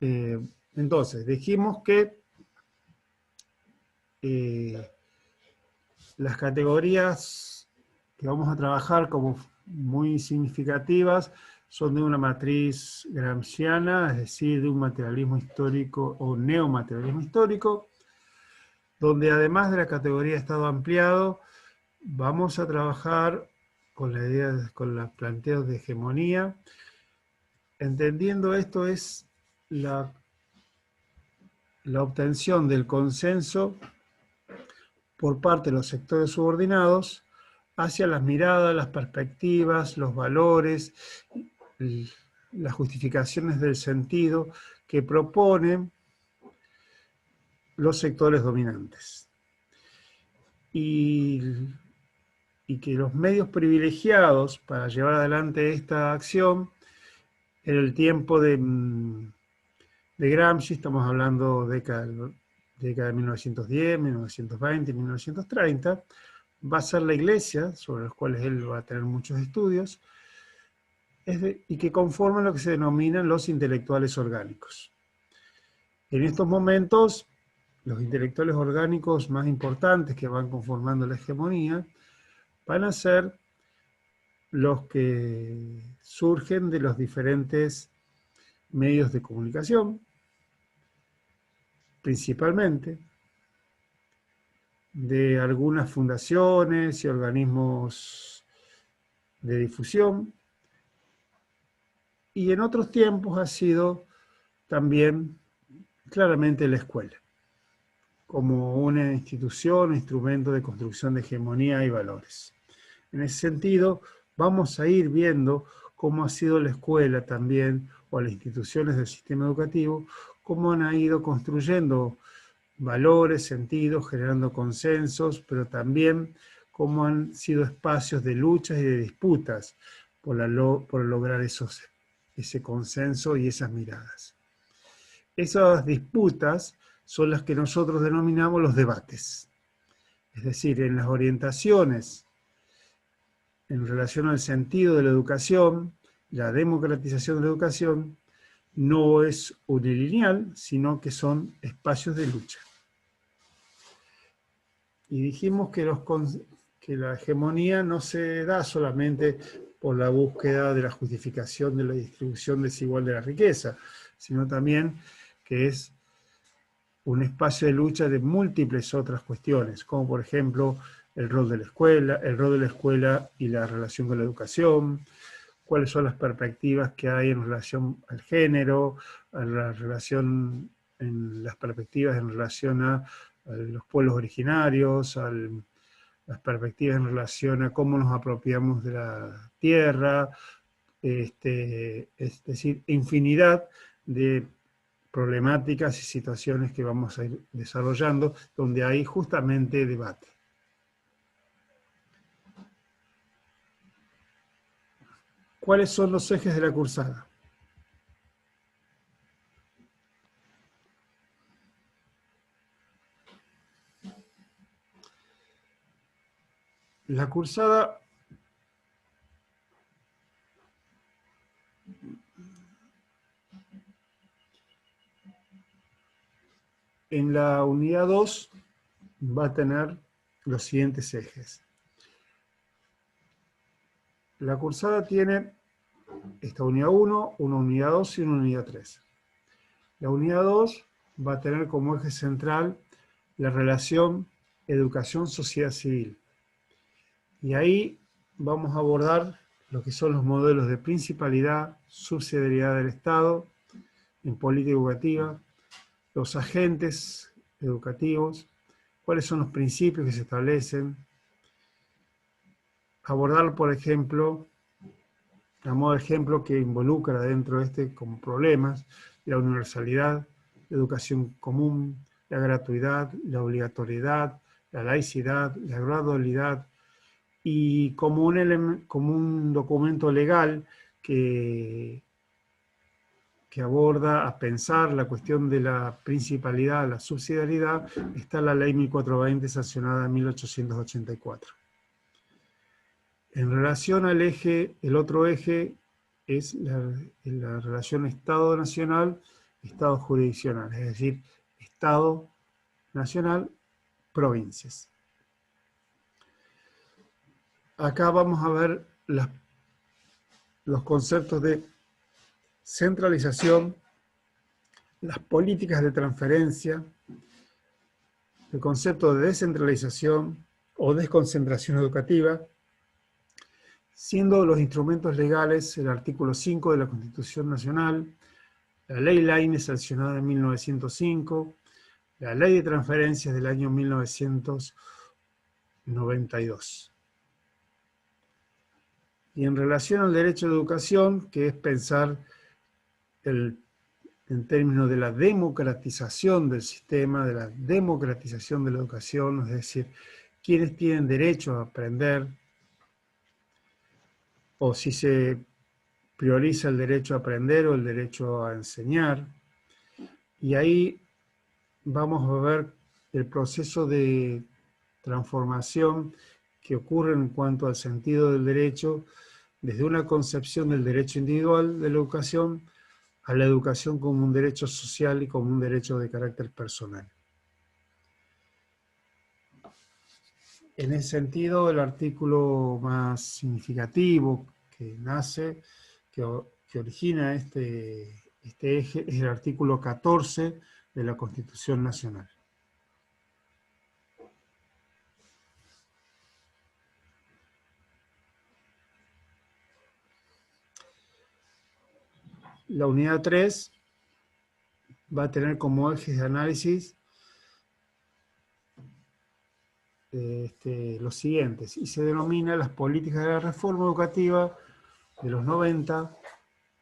Eh, entonces, dijimos que eh, las categorías que vamos a trabajar como muy significativas son de una matriz gramsciana, es decir, de un materialismo histórico o neomaterialismo histórico, donde además de la categoría de estado ampliado, vamos a trabajar con la idea, con los planteos de hegemonía. Entendiendo esto es la obtención del consenso por parte de los sectores subordinados hacia las miradas, las perspectivas, los valores, las justificaciones del sentido que proponen los sectores dominantes. Y, y que los medios privilegiados para llevar adelante esta acción en el tiempo de Gramsci, estamos hablando década de 1910, 1920, 1930, va a ser la Iglesia, sobre los cuales él va a tener muchos estudios, y que conforman lo que se denominan los intelectuales orgánicos. En estos momentos, los intelectuales orgánicos más importantes que van conformando la hegemonía van a ser los que surgen de los diferentes medios de comunicación, principalmente, de algunas fundaciones y organismos de difusión, y en otros tiempos ha sido también claramente la escuela, como una institución, un instrumento de construcción de hegemonía y valores. En ese sentido, vamos a ir viendo cómo ha sido la escuela también, o las instituciones del sistema educativo, cómo han ido construyendo valores, sentidos, generando consensos, pero también cómo han sido espacios de luchas y de disputas por lograr ese consenso y esas miradas. Esas disputas son las que nosotros denominamos los debates. Es decir, en las orientaciones en relación al sentido de la educación, la democratización de la educación no es unilineal, sino que son espacios de lucha. Y dijimos que la hegemonía no se da solamente por la búsqueda de la justificación de la distribución desigual de la riqueza, sino también que es un espacio de lucha de múltiples otras cuestiones, como por ejemplo el rol de la escuela y la relación con la educación, cuáles son las perspectivas que hay en relación al género, a la relación, en las perspectivas en relación a los pueblos originarios, las perspectivas en relación a cómo nos apropiamos de la tierra, es decir, infinidad de problemáticas y situaciones que vamos a ir desarrollando, donde hay justamente debate. ¿Cuáles son los ejes de la cursada? La cursada en la unidad 2 va a tener los siguientes ejes. La cursada tiene esta unidad 1, una unidad 2 y una unidad 3. La unidad 2 va a tener como eje central la relación educación-sociedad civil. Y ahí vamos a abordar lo que son los modelos de principalidad, subsidiariedad del Estado en política educativa, los agentes educativos, cuáles son los principios que se establecen, abordar, por ejemplo, a modo de ejemplo que involucra dentro de como problemas, la universalidad, la educación común, la gratuidad, la obligatoriedad, la laicidad, la gradualidad, y como un documento legal que aborda a pensar la cuestión de la principalidad, la subsidiariedad, está la ley 1420 sancionada en 1884. En relación al eje, el otro eje es la relación Estado-Nacional, estados jurisdiccionales, es decir, Estado, nacional, provincias. Acá vamos a ver los conceptos de centralización, las políticas de transferencia, el concepto de descentralización o desconcentración educativa, siendo los instrumentos legales el artículo 5 de la Constitución Nacional, la Ley Laínez sancionada en 1905, la Ley de Transferencias del año 1992. Y en relación al derecho a la educación, que es pensar en términos de la democratización del sistema, de la democratización de la educación, es decir, quienes tienen derecho a aprender, o si se prioriza el derecho a aprender o el derecho a enseñar. Y ahí vamos a ver el proceso de transformación que ocurre en cuanto al sentido del derecho, desde una concepción del derecho individual de la educación a la educación como un derecho social y como un derecho de carácter personal. En ese sentido, el artículo más significativo que nace, que origina este eje, es el artículo 14 de la Constitución Nacional. La unidad 3 va a tener como ejes de análisis los siguientes, y se denomina las políticas de la reforma educativa de los 90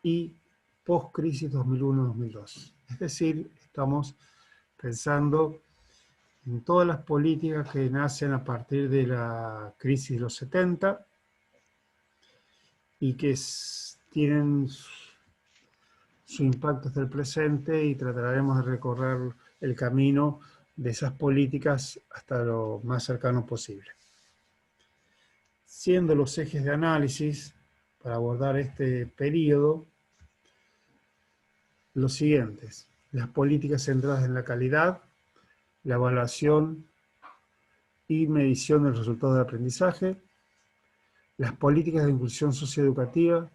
y post-crisis 2001-2002. Es decir, estamos pensando en todas las políticas que nacen a partir de la crisis de los 70 y que tienen su impacto hasta el presente, y trataremos de recorrer el camino de esas políticas hasta lo más cercano posible. Siendo los ejes de análisis para abordar este periodo los siguientes: las políticas centradas en la calidad, la evaluación y medición del resultado del aprendizaje, las políticas de inclusión socioeducativa,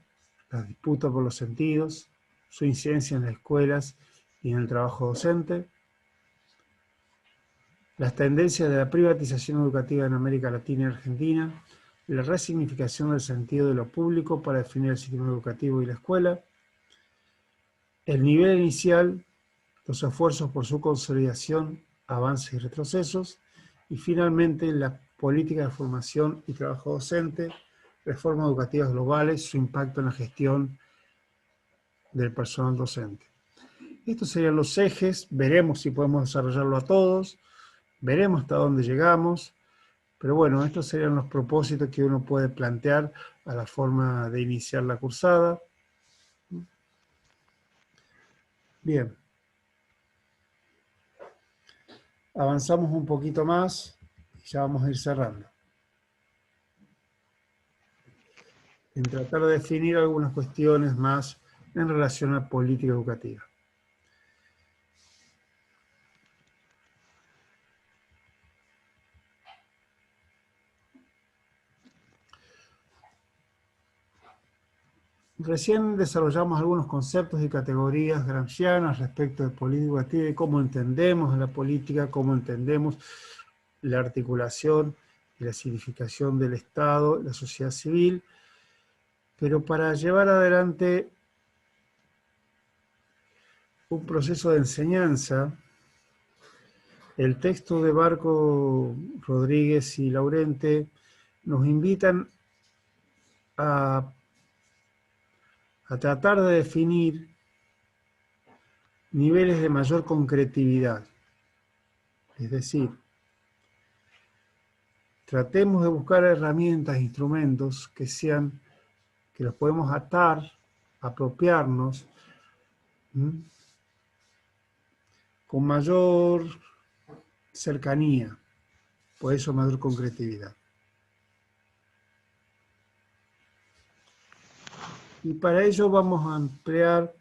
las disputas por los sentidos, su incidencia en las escuelas y en el trabajo docente, las tendencias de la privatización educativa en América Latina y Argentina, la resignificación del sentido de lo público para definir el sistema educativo y la escuela, el nivel inicial, los esfuerzos por su consolidación, avances y retrocesos, y finalmente la política de formación y trabajo docente, reformas educativas globales, su impacto en la gestión del personal docente. Estos serían los ejes, veremos si podemos desarrollarlo a todos, veremos hasta dónde llegamos, pero bueno, estos serían los propósitos que uno puede plantear a la forma de iniciar la cursada. Bien. Avanzamos un poquito más y ya vamos a ir cerrando. En tratar de definir algunas cuestiones más en relación a política educativa. Recién desarrollamos algunos conceptos y categorías gramscianas respecto de política educativa y cómo entendemos la política, cómo entendemos la articulación y la significación del Estado, la sociedad civil, pero para llevar adelante un proceso de enseñanza, el texto de Barco, Rodríguez y Laurente nos invitan a tratar de definir niveles de mayor concretividad. Es decir, tratemos de buscar herramientas, instrumentos que los podemos atar, apropiarnos, con mayor cercanía, por eso mayor concretividad. Y para ello vamos a emplear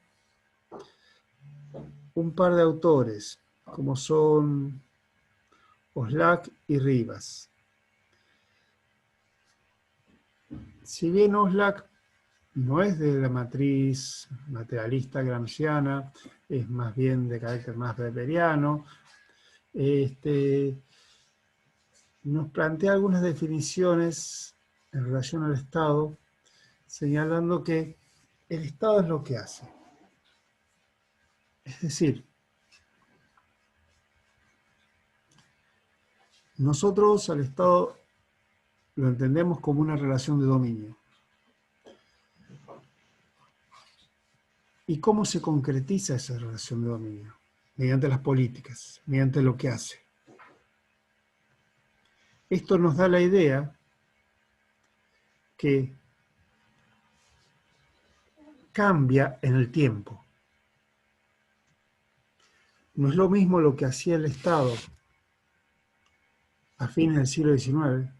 un par de autores, como son Oslak y Rivas. Si bien Oslak no es de la matriz materialista gramsciana, es más bien de carácter más weberiano, nos plantea algunas definiciones en relación al Estado, señalando que el Estado es lo que hace. Es decir, nosotros al Estado lo entendemos como una relación de dominio. ¿Y cómo se concretiza esa relación de dominio? Mediante las políticas, mediante lo que hace. Esto nos da la idea que cambia en el tiempo. No es lo mismo lo que hacía el Estado a fines del siglo XIX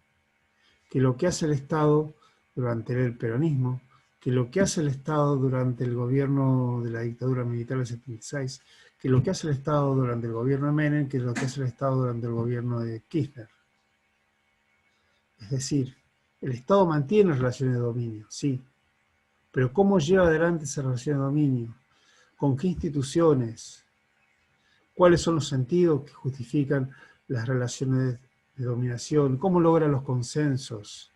que lo que hace el Estado durante el peronismo, que lo que hace el Estado durante el gobierno de la dictadura militar del 76, que lo que hace el Estado durante el gobierno de Menem, que lo que hace el Estado durante el gobierno de Kirchner. Es decir, el Estado mantiene relaciones de dominio, sí, pero ¿cómo lleva adelante esa relación de dominio? ¿Con qué instituciones? ¿Cuáles son los sentidos que justifican las relaciones de dominación? ¿Cómo logra los consensos?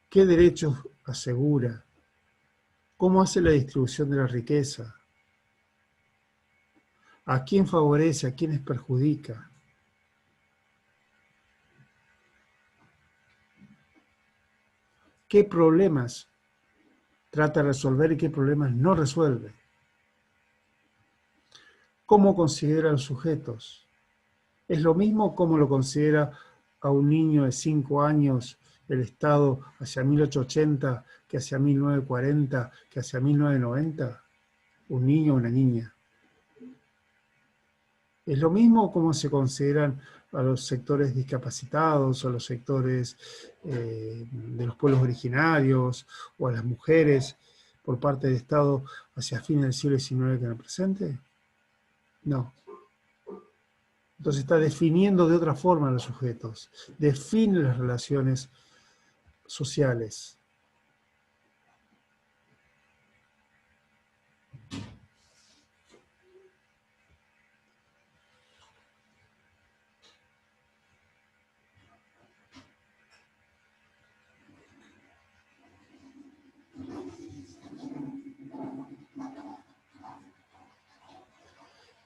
¿Qué derechos asegura? ¿Cómo hace la distribución de la riqueza? ¿A quién favorece? ¿A quiénes perjudica? ¿Qué problemas trata de resolver y qué problemas no resuelve? ¿Cómo considera a los sujetos? ¿Es lo mismo cómo lo considera a un niño de 5 años el Estado hacia 1880 que hacia 1940, que hacia 1990? Un niño o una niña. ¿Es lo mismo cómo se consideran a los sectores discapacitados, o a los sectores de los pueblos originarios, o a las mujeres por parte del Estado hacia fines del siglo XIX que en el presente? No. Entonces está definiendo de otra forma a los sujetos, define las relaciones sociales.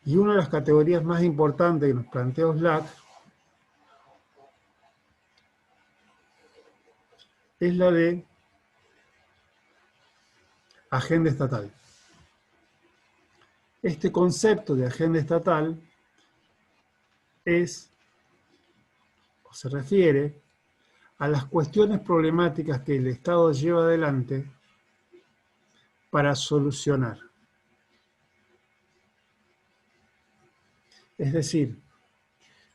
Y una de las categorías más importantes que nos plantea Oslak es la de agenda estatal. Este concepto de agenda estatal se refiere a las cuestiones problemáticas que el Estado lleva adelante para solucionar. Es decir,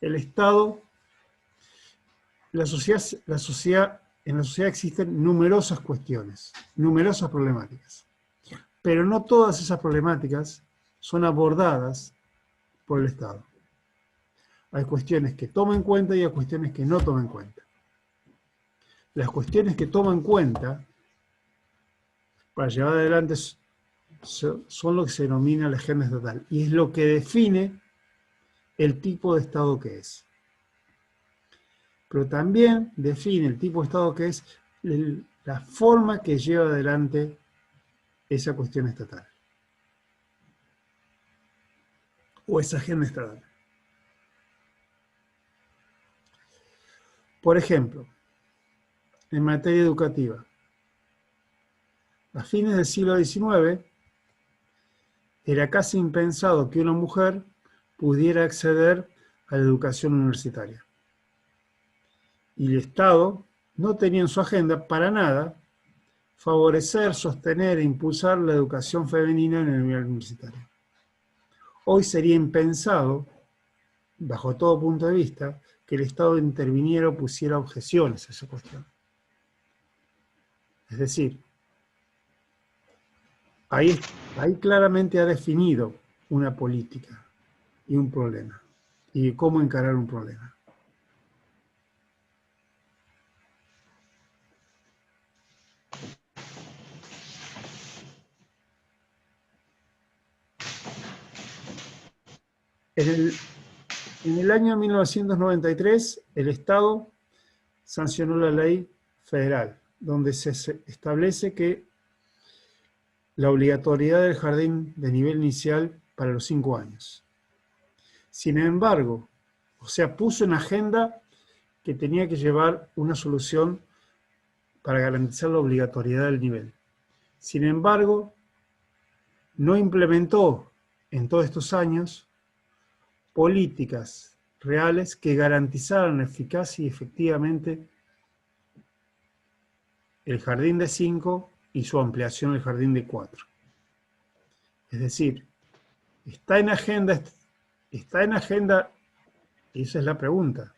el Estado, en la sociedad existen numerosas cuestiones, numerosas problemáticas, pero no todas esas problemáticas son abordadas por el Estado. Hay cuestiones que toma en cuenta y hay cuestiones que no toma en cuenta. Las cuestiones que toma en cuenta para llevar adelante son lo que se denomina la agenda estatal y es lo que define el tipo de Estado que es. Pero también define el tipo de Estado que es la forma que lleva adelante esa cuestión estatal o esa agenda estatal. Por ejemplo, en materia educativa, a fines del siglo XIX era casi impensado que una mujer pudiera acceder a la educación universitaria. Y el Estado no tenía en su agenda para nada favorecer, sostener e impulsar la educación femenina en el nivel universitario. Hoy sería impensado, bajo todo punto de vista, que el Estado interviniera o pusiera objeciones a esa cuestión. Es decir, ahí claramente ha definido una política y un problema, y cómo encarar un problema. En el año 1993, el Estado sancionó la ley federal, donde se establece que la obligatoriedad del jardín de nivel inicial para los 5 años. Sin embargo, o sea, puso en agenda que tenía que llevar una solución para garantizar la obligatoriedad del nivel. Sin embargo, no implementó en todos estos años políticas reales que garantizaran eficaz y efectivamente el jardín de 5 y su ampliación al jardín de 4. Es decir, está en agenda, y esa es la pregunta,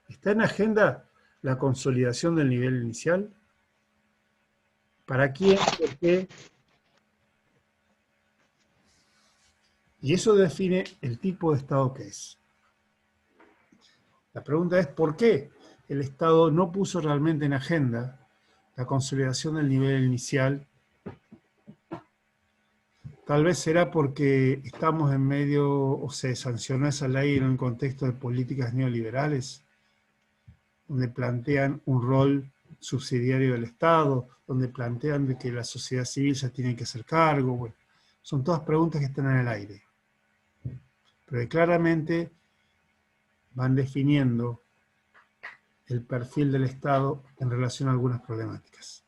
¿está en agenda la consolidación del nivel inicial? ¿Para quién? ¿Por qué? Y eso define el tipo de Estado que es. La pregunta es, ¿por qué el Estado no puso realmente en agenda la consolidación del nivel inicial? Tal vez será porque estamos en medio, o se sancionó esa ley en un contexto de políticas neoliberales, donde plantean un rol subsidiario del Estado, donde plantean de que la sociedad civil se tiene que hacer cargo. Bueno, son todas preguntas que están en el aire. Pero que claramente van definiendo el perfil del Estado en relación a algunas problemáticas.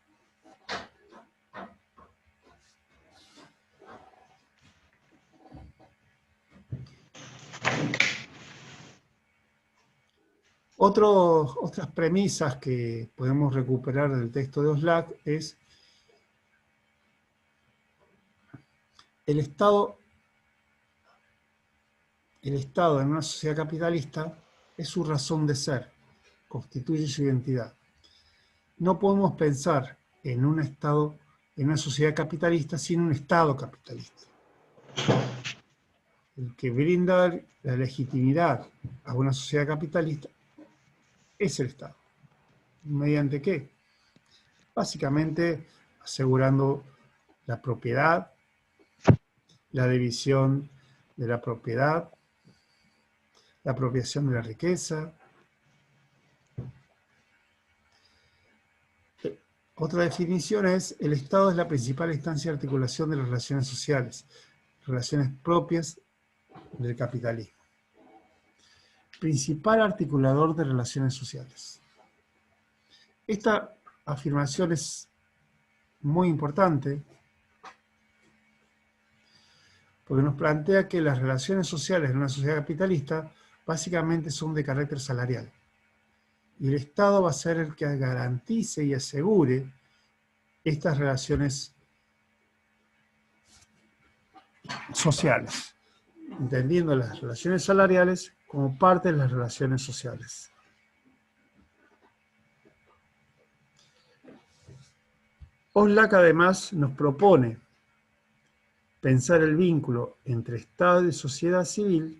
Otras premisas que podemos recuperar del texto de Oslac es el Estado en una sociedad capitalista es su razón de ser, constituye su identidad. No podemos pensar en un Estado, en una sociedad capitalista sin un Estado capitalista. El que brinda la legitimidad a una sociedad capitalista es el Estado. ¿Mediante qué? Básicamente asegurando la propiedad, la división de la propiedad, la apropiación de la riqueza. Otra definición es, el Estado es la principal instancia de articulación de las relaciones sociales, relaciones propias del capitalismo. Principal articulador de relaciones sociales. Esta afirmación es muy importante porque nos plantea que las relaciones sociales en una sociedad capitalista básicamente son de carácter salarial. Y el Estado va a ser el que garantice y asegure estas relaciones sociales, entendiendo las relaciones salariales como parte de las relaciones sociales. Oslac además nos propone pensar el vínculo entre Estado y sociedad civil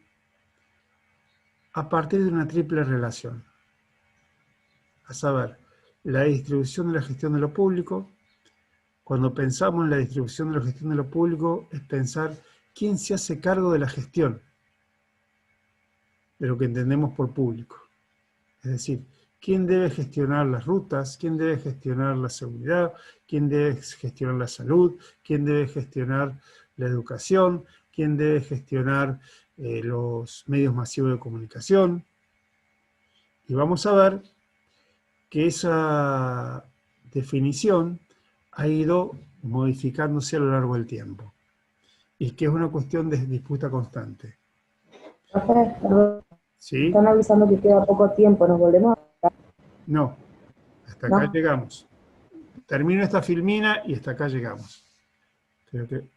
a partir de una triple relación, a saber, la distribución de la gestión de lo público. Cuando pensamos en la distribución de la gestión de lo público, es pensar quién se hace cargo de la gestión de lo que entendemos por público. Es decir, quién debe gestionar las rutas, quién debe gestionar la seguridad, quién debe gestionar la salud, quién debe gestionar la educación, quién debe gestionar los medios masivos de comunicación. Y vamos a ver que esa definición ha ido modificándose a lo largo del tiempo y que es una cuestión de disputa constante. ¿Sí? Están avisando que queda poco tiempo, ¿nos volvemos a...? No, hasta acá llegamos. Termino esta filmina y hasta acá llegamos. Creo que...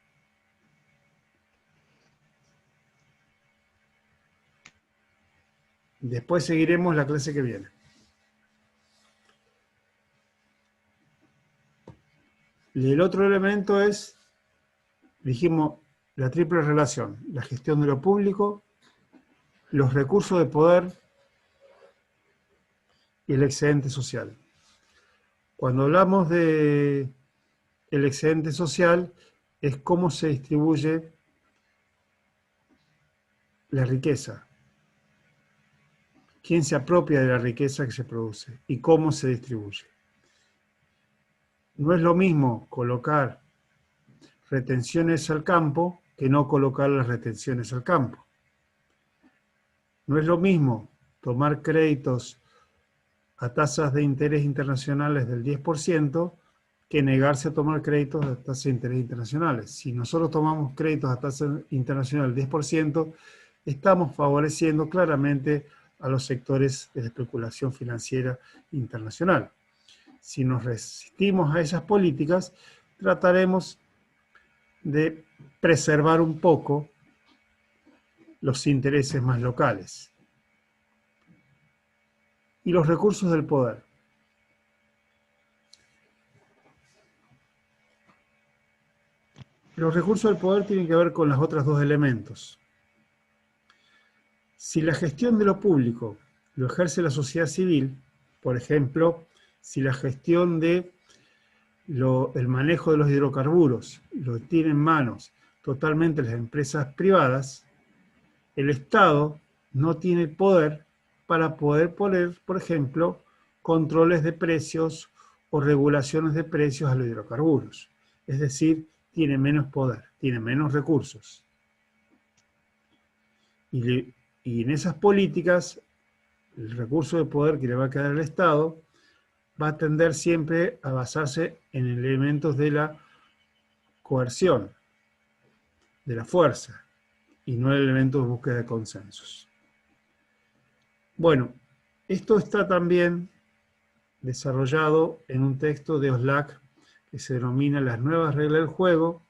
Después seguiremos la clase que viene. Y el otro elemento es, dijimos, la triple relación, la gestión de lo público, los recursos de poder y el excedente social. Cuando hablamos de el excedente social, es cómo se distribuye la riqueza, quién se apropia de la riqueza que se produce y cómo se distribuye. No es lo mismo colocar retenciones al campo que no colocar las retenciones al campo. No es lo mismo tomar créditos a tasas de interés internacionales del 10% que negarse a tomar créditos a tasas de interés internacionales. Si nosotros tomamos créditos a tasa internacional del 10%, estamos favoreciendo claramente a los sectores de la especulación financiera internacional. Si nos resistimos a esas políticas, trataremos de preservar un poco los intereses más locales. Y los recursos del poder. Los recursos del poder tienen que ver con los otros dos elementos. Si la gestión de lo público lo ejerce la sociedad civil, por ejemplo, si la gestión de el manejo de los hidrocarburos lo tiene en manos totalmente las empresas privadas, el Estado no tiene poder para poder poner, por ejemplo, controles de precios o regulaciones de precios a los hidrocarburos. Es decir, tiene menos poder, tiene menos recursos. Y en esas políticas, el recurso de poder que le va a quedar al Estado va a tender siempre a basarse en elementos de la coerción, de la fuerza, y no en elementos de búsqueda de consensos. Bueno, esto está también desarrollado en un texto de Oslac que se denomina Las nuevas reglas del juego,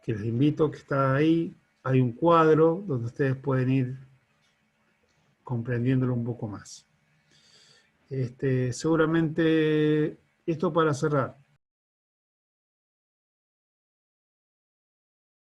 que les invito, que está ahí. Hay un cuadro donde ustedes pueden ir comprendiéndolo un poco más. Seguramente, esto para cerrar,